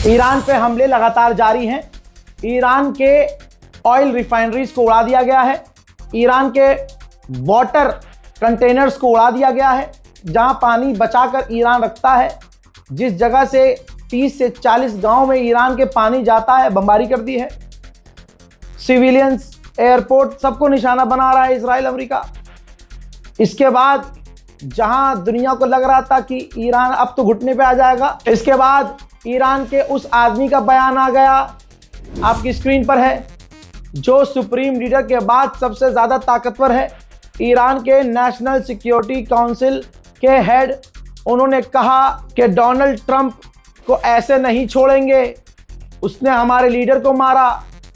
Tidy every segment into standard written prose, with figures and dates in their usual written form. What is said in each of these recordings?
Iran पे हमले लगातार जारी हैं। ईरान के ऑयल रिफाइनरीज को उड़ा दिया गया है। ईरान के वाटर कंटेनर्स को उड़ा दिया गया है, जहां पानी बचाकर ईरान रखता है। जिस जगह से 30 से 40 गांव में ईरान के पानी जाता है, बमबारी कर दी है। सिविलियंस, एयरपोर्ट, सबको निशाना बना रहा है इजराइल, अमेरिका। इसके बाद जहां दुनिया को लग रहा था कि ईरान अब तो घुटने पे आ जाएगा, इसके बाद ईरान के उस आदमी का बयान आ गया, आपकी स्क्रीन पर है, जो सुप्रीम लीडर के बाद सबसे ज़्यादा ताकतवर है, ईरान के नेशनल सिक्योरिटी काउंसिल के हेड। उन्होंने कहा कि डोनाल्ड ट्रंप को ऐसे नहीं छोड़ेंगे। उसने हमारे लीडर को मारा,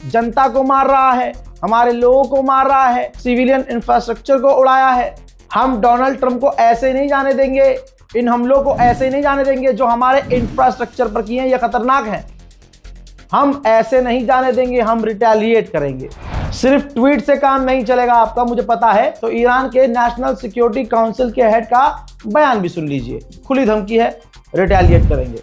जनता को मार रहा है, हमारे लोगों को मार रहा है, सिविलियन इंफ्रास्ट्रक्चर को उड़ाया है। हम डोनाल्ड ट्रंप को ऐसे नहीं जाने देंगे, इन हमलों को ऐसे नहीं जाने देंगे जो हमारे इंफ्रास्ट्रक्चर पर किए हैं, ये खतरनाक है। हम ऐसे नहीं जाने देंगे, हम रिटेलिएट करेंगे। सिर्फ ट्वीट से काम नहीं चलेगा आपका, मुझे पता है। तो ईरान के नेशनल सिक्योरिटी काउंसिल के हेड का बयान भी सुन लीजिए। खुली धमकी है, रिटेलिएट करेंगे।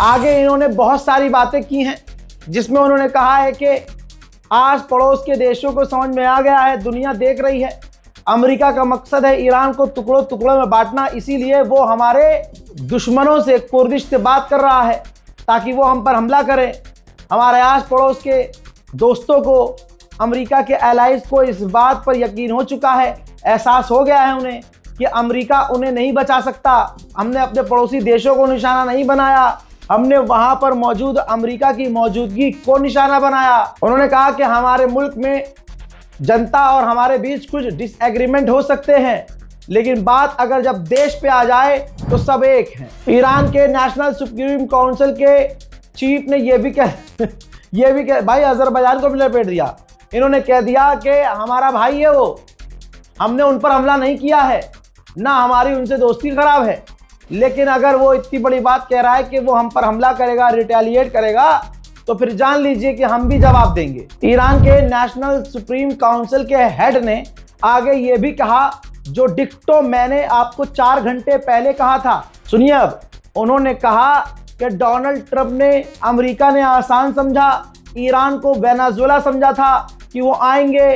आगे इन्होंने बहुत सारी बातें की हैं, जिसमें उन्होंने कहा है कि आस पड़ोस के देशों को समझ में आ गया है, दुनिया देख रही है, अमेरिका का मकसद है ईरान को टुकड़ों टुकड़ों में बांटना। इसीलिए वो हमारे दुश्मनों से कोर्दिश से बात कर रहा है ताकि वो हम पर हमला करें। हमारे आस पड़ोस के दोस्तों को, अमेरिका के एलाइज को इस बात पर यकीन हो चुका है, एहसास हो गया है उन्हें कि अमेरिका उन्हें नहीं बचा सकता। हमने अपने पड़ोसी देशों को निशाना नहीं बनाया, हमने वहां पर मौजूद अमेरिका की मौजूदगी को निशाना बनाया। उन्होंने कहा कि हमारे मुल्क में जनता और हमारे बीच कुछ डिसएग्रीमेंट हो सकते हैं, लेकिन बात अगर जब देश पे आ जाए तो सब एक हैं। ईरान के नेशनल सुप्रीम काउंसिल के चीफ ने ये भी कह भाई अजरबैजान को भी लपेट दिया। इन्होंने कह दिया कि हमारा भाई है वो, हमने उन पर हमला नहीं किया है, ना हमारी उनसे दोस्ती खराब है, लेकिन अगर वो इतनी बड़ी बात कह रहा है कि वो हम पर हमला करेगा, रिटेलिएट करेगा, तो फिर जान लीजिए कि हम भी जवाब देंगे। ईरान के नेशनल सुप्रीम काउंसिल के हेड ने आगे ये भी कहा, जो डिक्टो मैंने आपको 4 घंटे पहले कहा था। सुनिए अब, उन्होंने कहा कि डोनाल्ड ट्रंप ने, अमेरिका ने आसान समझा, ईरान को वेनेजुएला समझा था कि वो आएंगे,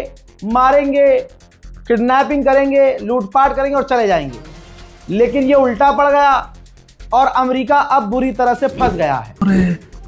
मारेंगे, किडनैपिंग करेंगे, लूटपाट करेंगे और चले जाएंगे, लेकिन ये उल्टा पड़ गया और अमेरिका अब बुरी तरह से फंस गया है।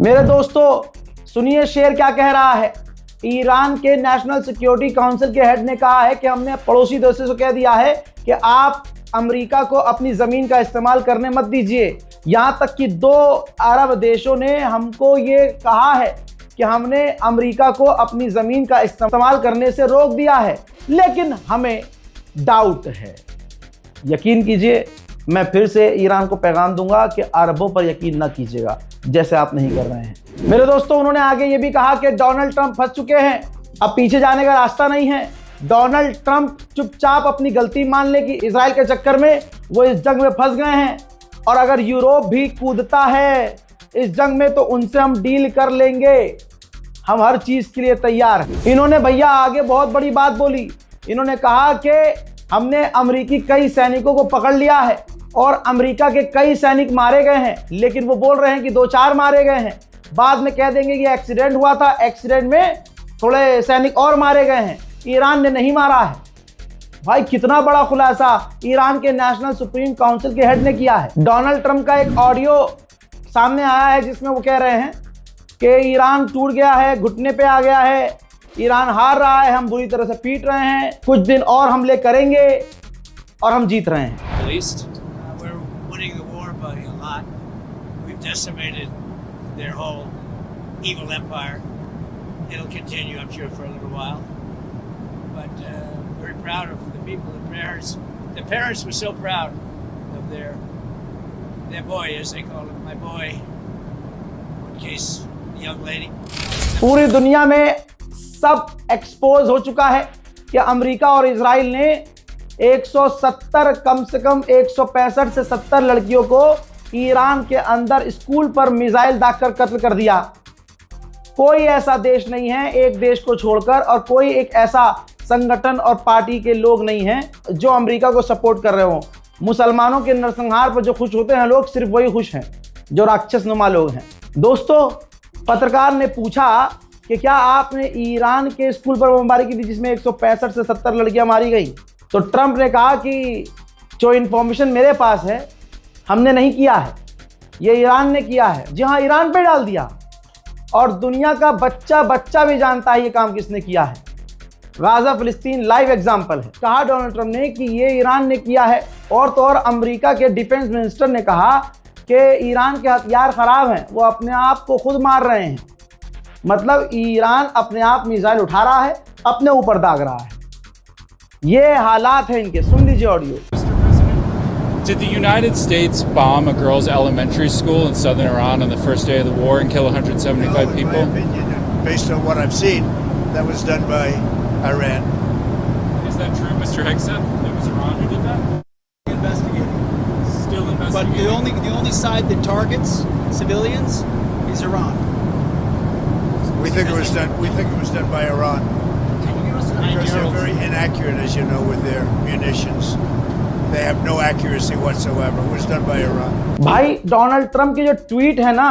मेरे दोस्तों सुनिए शेर क्या कह रहा है। ईरान के नेशनल सिक्योरिटी काउंसिल के हेड ने कहा है कि हमने पड़ोसी देशों से कह दिया है कि आप अमेरिका को अपनी ज़मीन का इस्तेमाल करने मत दीजिए। यहाँ तक कि 2 अरब देशों ने हमको ये कहा है कि हमने अमेरिका को अपनी ज़मीन का इस्तेमाल करने से रोक दिया है, लेकिन हमें डाउट है। यकीन कीजिए, मैं फिर से ईरान को पैगाम दूंगा कि अरबों पर यकीन न कीजिएगा, जैसे आप नहीं कर रहे हैं। मेरे दोस्तों, उन्होंने आगे ये भी कहा कि डोनाल्ड ट्रंप फंस चुके हैं, अब पीछे जाने का रास्ता नहीं है। डोनाल्ड ट्रंप चुपचाप अपनी गलती मान ले कि इजराइल के चक्कर में वो इस जंग में फंस गए हैं, और अगर यूरोप भी कूदता है इस जंग में तो उनसे हम डील कर लेंगे, हम हर चीज़ के लिए तैयार हैं। इन्होंने भैया आगे बहुत बड़ी बात बोली। इन्होंने कहा कि हमने अमेरिकी कई सैनिकों को पकड़ लिया है और अमेरिका के कई सैनिक मारे गए हैं, लेकिन वो बोल रहे हैं कि 2-4 मारे गए हैं। बाद में कह देंगे कि एक्सीडेंट हुआ था, एक्सीडेंट में थोड़े सैनिक और मारे गए हैं, ईरान ने नहीं मारा है। भाई कितना बड़ा खुलासा ईरान के नेशनल सुप्रीम काउंसिल के हेड ने किया है। डोनाल्ड ट्रंप का एक ऑडियो सामने आया है जिसमें वो कह रहे हैं कि ईरान टूट गया है, घुटने पे आ गया है, ईरान हार रहा है, हम बुरी तरह से पीट रहे हैं, कुछ दिन और हमले करेंगे और हम जीत रहे हैं। We're winning the war by a lot. We've decimated their whole evil empire. It'll continue, I'm sure, for a little while. But very proud of the people, the parents. The parents were so proud of their boy, as they call him, my boy. In case the young lady. पूरी दुनिया में सब expose हो चुका है कि America और Israel ने 170 कम से कम 165 से 70 लड़कियों को ईरान के अंदर स्कूल पर मिसाइल दागकर कत्ल कर दिया। कोई ऐसा देश नहीं है एक देश को छोड़कर, और कोई एक ऐसा संगठन और पार्टी के लोग नहीं हैं जो अमेरिका को सपोर्ट कर रहे हो। मुसलमानों के नरसंहार पर जो खुश होते हैं लोग, सिर्फ वही खुश हैं जो राक्षस नुमा लोग हैं। दोस्तों, पत्रकार ने पूछा कि क्या आपने ईरान के स्कूल पर बमबारी की थी जिसमें 165 से 70 लड़कियां मारी गई? तो ट्रंप ने कहा कि जो इन्फॉर्मेशन मेरे पास है, हमने नहीं किया है, ये ईरान ने किया है। जी हाँ, ईरान पे डाल दिया, और दुनिया का बच्चा बच्चा भी जानता है ये काम किसने किया है। गाजा फिलिस्तीन लाइव एग्जाम्पल है। कहा डोनाल्ड ट्रंप ने कि ये ईरान ने किया है, और तो और अमेरिका के डिफेंस मिनिस्टर ने कहा कि ईरान के हथियार खराब हैं, वो अपने आप को खुद मार रहे हैं। मतलब ईरान अपने आप मिसाइल उठा रहा है, अपने ऊपर दाग रहा है। ये हालात हैं इनके। सुन लीजिए audio. Did the United States bomb a girls' elementary school in southern Iran on the first day of the war and kill 175 people? In my opinion, based on what I've seen, that was done by Iran. Is that true, Mr. Hegseth? It was Iran who did that? Investigating. Still But investigating? the only side that targets civilians is Iran. We think it was done. We think it was done by Iran Can you give us an because idea they're of very inaccurate, as you know, with their munitions. They have no accuracy whatsoever. It was done by Iran. भाई, Donald Trump की जो tweet है ना,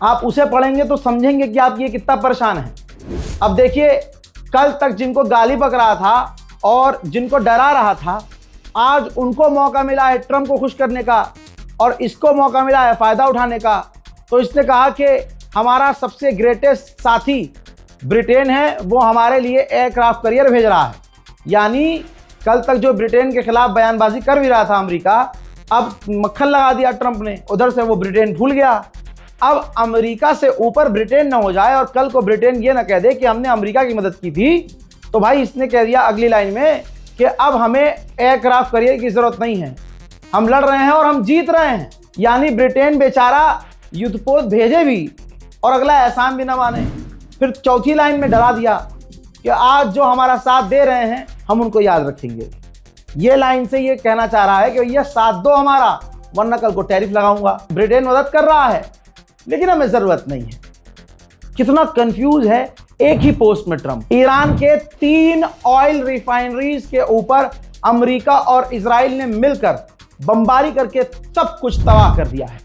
आप उसे पढ़ेंगे तो समझेंगे कि आप ये कितना परेशान है। अब देखिए, कल तक जिनको गाली बक रहा था और जिनको डरा रहा था, आज उनको मौका मिला है ट्रंप को खुश करने का, और इसको मौका मिला है फ़ायदा उठाने का। तो इसने कहा कि हमारा सबसे ग्रेटेस्ट साथी ब्रिटेन है, वो हमारे लिए एयरक्राफ्ट कैरियर भेज रहा है। यानी कल तक जो ब्रिटेन के खिलाफ बयानबाजी कर भी रहा था अमेरिका, अब मक्खन लगा दिया ट्रंप ने, उधर से वो ब्रिटेन भूल गया। अब अमेरिका से ऊपर ब्रिटेन ना हो जाए और कल को ब्रिटेन ये ना कह दे कि हमने अमेरिका की मदद की थी, तो भाई इसने कह दिया अगली लाइन में कि अब हमें एयरक्राफ्ट कैरियर की ज़रूरत नहीं है, हम लड़ रहे हैं और हम जीत रहे हैं। यानी ब्रिटेन बेचारा युद्धपोत भेजे भी और अगला एहसान भी ना माने। फिर चौथी लाइन में डरा दिया कि आज जो हमारा साथ दे रहे हैं हम उनको याद रखेंगे। ये लाइन से ये कहना चाह रहा है कि भैया साथ दो हमारा, वरना कल को टैरिफ लगाऊंगा। ब्रिटेन मदद कर रहा है लेकिन हमें ज़रूरत नहीं है। कितना कंफ्यूज है एक ही पोस्ट में ट्रंप। ईरान के 3 ऑयल रिफाइनरीज के ऊपर अमेरिका और इजराइल ने मिलकर बमबारी करके सब कुछ तबाह कर दिया है।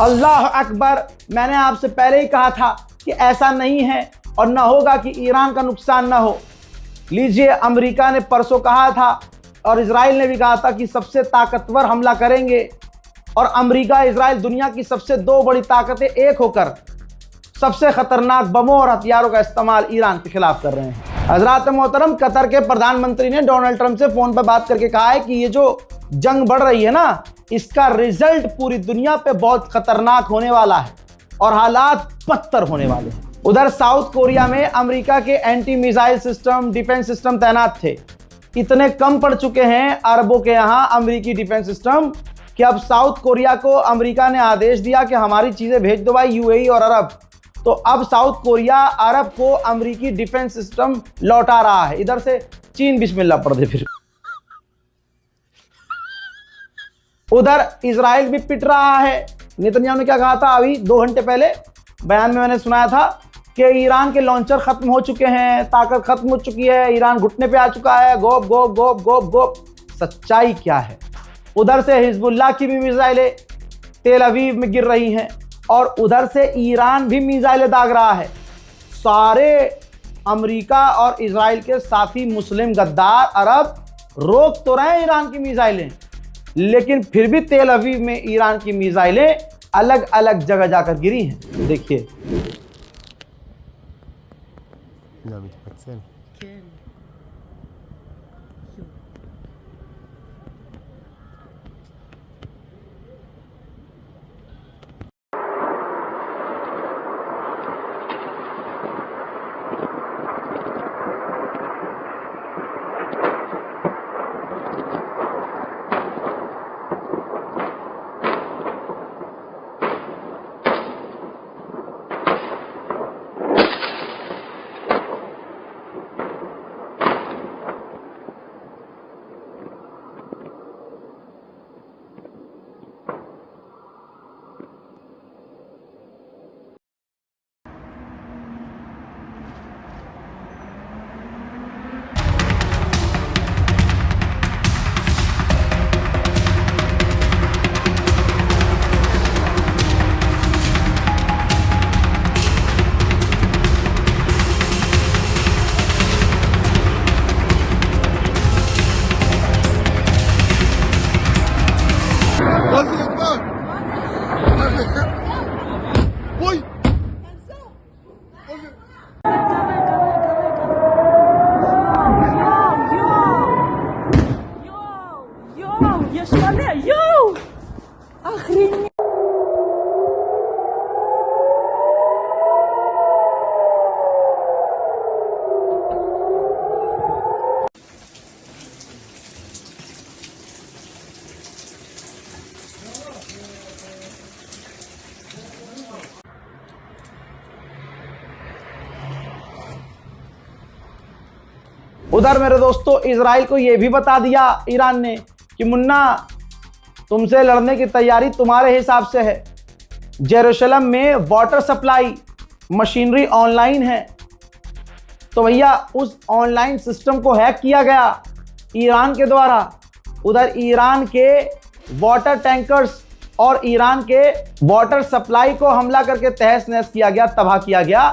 अल्लाह अकबर। मैंने आपसे पहले ही कहा था कि ऐसा नहीं है और ना होगा कि ईरान का नुकसान ना हो। लीजिए, अमेरिका ने परसों कहा था और इजराइल ने भी कहा था कि सबसे ताकतवर हमला करेंगे, और अमेरिका इजराइल दुनिया की सबसे दो बड़ी ताकतें एक होकर सबसे खतरनाक बमों और हथियारों का इस्तेमाल ईरान के खिलाफ कर रहे हैं। हजरात मोहतरम, कतर के प्रधानमंत्री ने डोनाल्ड ट्रंप से फोन पर बात करके कहा है कि ये जो जंग बढ़ रही है ना, इसका रिजल्ट पूरी दुनिया पे बहुत खतरनाक होने वाला है और हालात बदतर होने वाले हैं। उधर साउथ कोरिया में अमेरिका के anti missile system, defence system तैनात थे। इतने कम पड़ चुके हैं अरबों के यहाँ अमेरिकी डिफेंस सिस्टम कि अब साउथ कोरिया को अमेरिका ने आदेश दिया कि हमारी चीजें भेज दो भाई, यूएई और अरब। तो अब साउथ कोरिया अरब को अमेरिकी डिफेंस सिस्टम लौटा रहा है। इधर से चीन बिस्मिल्लाह पढ़ दे फिर। उधर इजराइल भी पिट रहा है। नेतन्याहू ने क्या कहा था अभी 2 घंटे पहले बयान में, मैंने सुनाया था कि ईरान के लॉन्चर खत्म हो चुके हैं, ताकत खत्म हो चुकी है, ईरान घुटने पे आ चुका है। गोप गोप गोप गोप गोप। सच्चाई क्या है? उधर से हिजबुल्लाह की भी मिसाइलें तेल अवीव में गिर रही हैं और उधर से ईरान भी मिसाइलें दाग रहा है। सारे अमेरिका और इजराइल के साथी मुस्लिम गद्दार अरब रोक तो रहे हैं ईरान की मिसाइलें, लेकिन फिर भी तेल अवीव में ईरान की मिसाइलें अलग अलग जगह जाकर गिरी हैं। देखिए, उधर मेरे दोस्तों इजराइल को यह भी बता दिया ईरान ने कि मुन्ना तुमसे लड़ने की तैयारी तुम्हारे हिसाब से है। जेरूशलम में वाटर सप्लाई मशीनरी ऑनलाइन है, तो भैया उस ऑनलाइन सिस्टम को हैक किया गया ईरान के द्वारा। उधर ईरान के वाटर टैंकर्स और ईरान के वाटर सप्लाई को हमला करके तहस नहस किया गया, तबाह किया गया।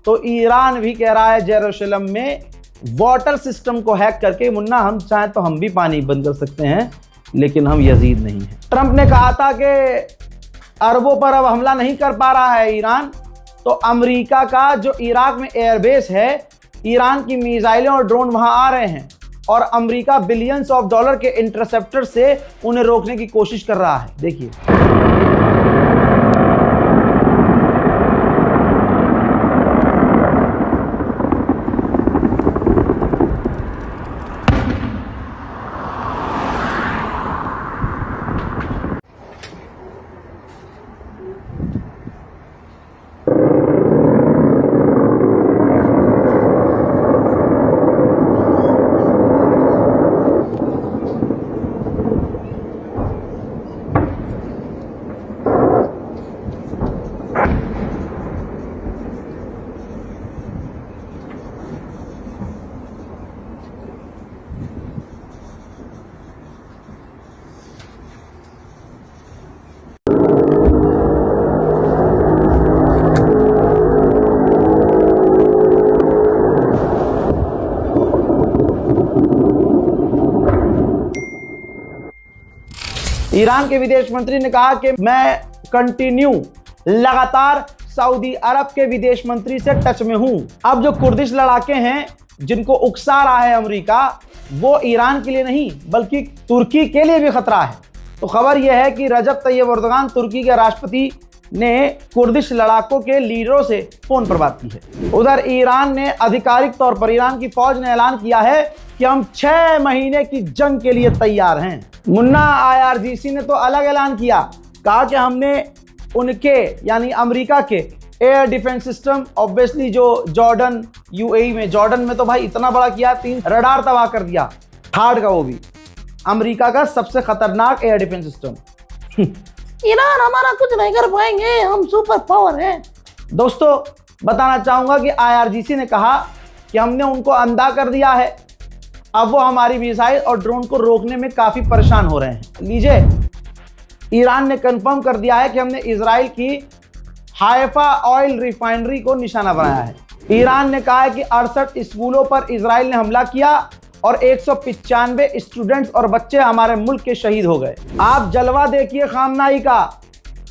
तो ईरान भी कह रहा है जेरूशलम में वाटर सिस्टम को हैक करके मुन्ना हम चाहें तो हम भी पानी बंद कर सकते हैं, लेकिन हम यजीद नहीं हैं। ट्रंप ने कहा था कि अरबों पर अब हमला नहीं कर पा रहा है ईरान, तो अमेरिका का जो इराक में एयरबेस है, ईरान की मिसाइलें और ड्रोन वहां आ रहे हैं और अमेरिका बिलियंस ऑफ डॉलर के इंटरसेप्टर से उन्हें रोकने की कोशिश कर रहा है। देखिए ईरान के विदेश मंत्री ने कहा कि मैं लगातार सऊदी अरब के विदेश मंत्री से टच में हूं। अब जो कुर्दिश लड़ाके हैं जिनको उकसा रहा है अमेरिका, वो ईरान के लिए नहीं बल्कि तुर्की के लिए भी खतरा है। तो खबर यह है कि रजब तैयब एर्दोगान तुर्की के राष्ट्रपति ने कुर्दिश लड़ाकों के लीडरों से फोन पर बात की है। उधर ईरान ने आधिकारिक तौर पर, ईरान की फौज ने ऐलान किया है कि हम 6 महीने की जंग के लिए तैयार हैं। मुन्ना IRGC ने तो अलग ऐलान किया, कहा कि हमने उनके यानी अमेरिका के एयर डिफेंस सिस्टम, ऑब्वियसली जो जॉर्डन UAE में, जॉर्डन में तो भाई इतना बड़ा किया, 3 रडार तबाह कर दिया, थर्ड का वो भी अमेरिका का सबसे खतरनाक एयर डिफेंस सिस्टम। ईरान हमारा कुछ नहीं कर पाएंगे, हम सुपर पावर हैं। दोस्तों बताना चाहूंगा कि IRGC ने कहा कि हमने उनको अंधा कर दिया है, अब वो हमारी मिसाइल और ड्रोन को रोकने में काफी परेशान हो रहे हैं। लीजिए, ईरान ने कंफर्म कर दिया है कि हमने इजराइल की हाइफा ऑयल रिफाइनरी को निशाना बनाया है। ईरान ने कहा है कि 68 स्कूलों पर इजराइल ने हमला किया और 195 स्टूडेंट्स और बच्चे हमारे मुल्क के शहीद हो गए। आप जलवा देखिए खामनाई का,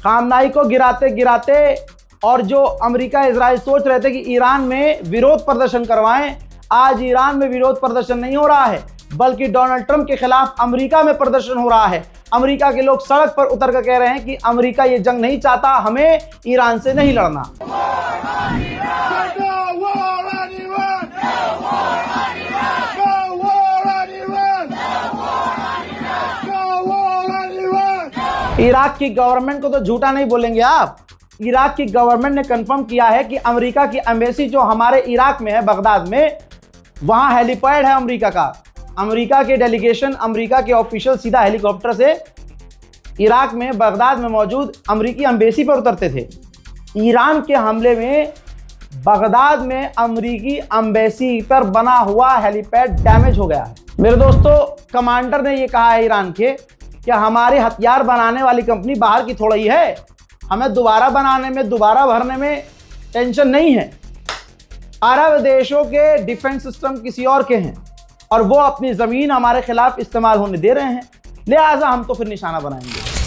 खामनाई को गिराते गिराते, और जो अमेरिका इजराइल सोच रहे थे कि ईरान में विरोध प्रदर्शन करवाएं, आज ईरान में विरोध प्रदर्शन नहीं हो रहा है बल्कि डोनाल्ड ट्रंप के खिलाफ अमेरिका में प्रदर्शन हो रहा है। अमेरिका के लोग सड़क पर उतर कर कह रहे हैं कि अमेरिका ये जंग नहीं चाहता, हमें ईरान से नहीं लड़ना। इराक की गवर्नमेंट को तो झूठा नहीं बोलेंगे आप। इराक की गवर्नमेंट ने कंफर्म किया है कि अमेरिका की एम्बेसी जो हमारे इराक में है, बगदाद में, वहां हेलीपैड है अमेरिका का। अमेरिका के डेलीगेशन, अमेरिका के ऑफिशियल सीधा हेलीकॉप्टर से इराक में बगदाद में मौजूद अमेरिकी एम्बेसी पर उतरते थे। ईरान के हमले में बगदाद में अमेरिकी एम्बेसी पर बना हुआ हेलीपैड डैमेज हो गया है। मेरे दोस्तों, कमांडर ने यह कहा है ईरान के कि हमारे हथियार बनाने वाली कंपनी बाहर की थोड़ा ही है, हमें दोबारा बनाने में, दोबारा भरने में टेंशन नहीं है। अरब देशों के डिफेंस सिस्टम किसी और के हैं और वो अपनी ज़मीन हमारे खिलाफ इस्तेमाल होने दे रहे हैं, लिहाजा हम तो फिर निशाना बनाएंगे।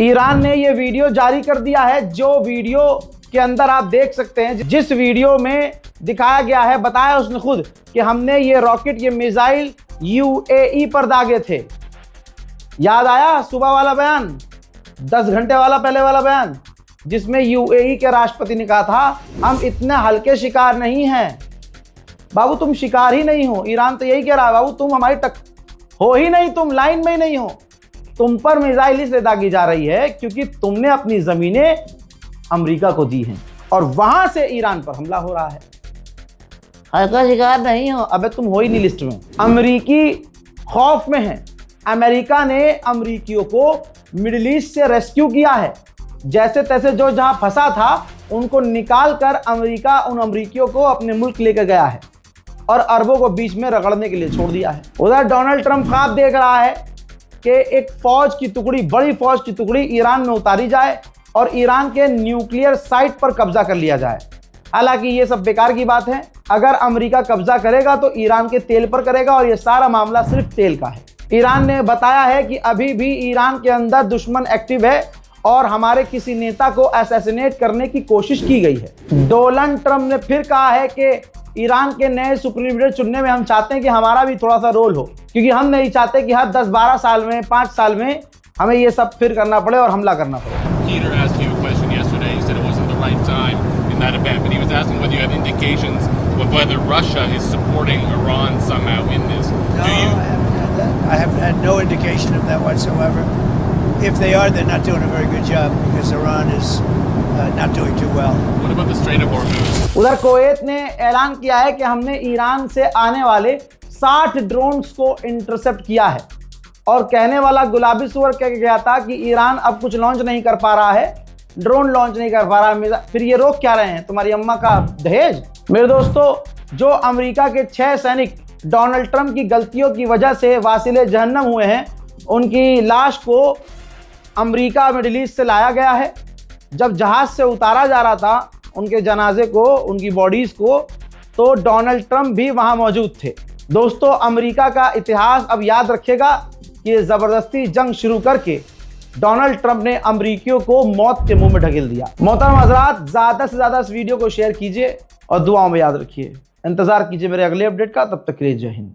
ईरान ने ये वीडियो जारी कर दिया है, जो वीडियो के अंदर आप देख सकते हैं, जिस वीडियो में दिखाया गया है, बताया उसने खुद कि हमने ये रॉकेट, ये मिसाइल UAE पर दागे थे। याद आया सुबह वाला बयान, 10 घंटे वाला पहले वाला बयान, जिसमें यूएई के राष्ट्रपति ने कहा था हम इतने हल्के शिकार नहीं हैं। बाबू तुम शिकार ही नहीं हो, ईरान तो यही कह रहा है बाबू तुम हमारी हो ही नहीं, तुम लाइन में ही नहीं हो। तुम पर मिसाइल इसलिए दागी जा रही है क्योंकि तुमने अपनी जमीनें अमेरिका को दी हैं और वहां से ईरान पर हमला हो रहा है। हल्का शिकार नहीं हो, अबे तुम हो ही नहीं लिस्ट में। अमेरिकी खौफ में है। अमेरिका ने अमेरिकियों को मिडिल ईस्ट से रेस्क्यू किया है, जैसे तैसे जो जहां फंसा था उनको निकाल कर अमेरिका उन अमेरिकियों को अपने मुल्क लेकर गया है और अरबों को बीच में रगड़ने के लिए छोड़ दिया है। उधर डोनाल्ड ट्रंप ख्वाब देख रहा है कि एक फौज की टुकड़ी, बड़ी फौज की टुकड़ी ईरान में उतारी जाए और ईरान के न्यूक्लियर साइट पर कब्जा कर लिया जाए। हालांकि ये सब बेकार की बात है। अगर अमेरिका कब्जा करेगा तो ईरान के तेल पर करेगा और ये सारा मामला सिर्फ तेल का है। ईरान ने बताया है कि अभी भी ईरान के अंदर दुश्मन एक्टिव है और हमारे किसी नेता को असैसिनेट करने की कोशिश की गई है। डोनाल्ड ट्रंप ने फिर कहा है कि ईरान के नए सुप्रीम लीडर चुनने में हम चाहते हैं कि हमारा भी थोड़ा सा रोल हो, क्योंकि हम नहीं चाहते कि हर 10-12 साल में 5 साल में हमें ये सब फिर करना पड़े और हमला करना पड़े। Peter asked you a question yesterday. You said it wasn't the right time in that event, but he was asking whether you have indications of whether Russia is supporting Iran somehow in this. No, Do you? I have had no indication of that whatsoever. If they are, they're not doing a very good job because Iran is not doing too well. What about the Strait of Hormuz? उधर Kuwait ने ऐलान किया है कि हमने Iran से आने वाले 60 ड्रोन्स को इंटरसेप्ट किया है और कहने वाला गुलाबी सुअर कह गया था कि ईरान अब कुछ लॉन्च नहीं कर पा रहा है, ड्रोन लॉन्च नहीं कर पा रहा है, फिर ये रोक क्या रहे हैं, तुम्हारी अम्मा का दहेज। मेरे दोस्तों, जो अमेरिका के 6 सैनिक डोनाल्ड ट्रंप की गलतियों की वजह से वासिले जहन्नम हुए हैं, उनकी लाश को अमेरिका मिडिल ईस्ट से लाया गया है। जब जहाज से उतारा जा रहा था उनके जनाजे को, उनकी बॉडीज को, तो डोनाल्ड ट्रंप भी वहां मौजूद थे। दोस्तों, अमेरिका का इतिहास अब याद रखेगा कि ये जबरदस्ती जंग शुरू करके डोनाल्ड ट्रंप ने अमेरिकियों को मौत के मुंह में ढकेल दिया। मोहतरम हजरात, ज्यादा से ज्यादा इस वीडियो को शेयर कीजिए और दुआओं में याद रखिए। इंतजार कीजिए मेरे अगले अपडेट का। तब तक के लिए जय हिंद।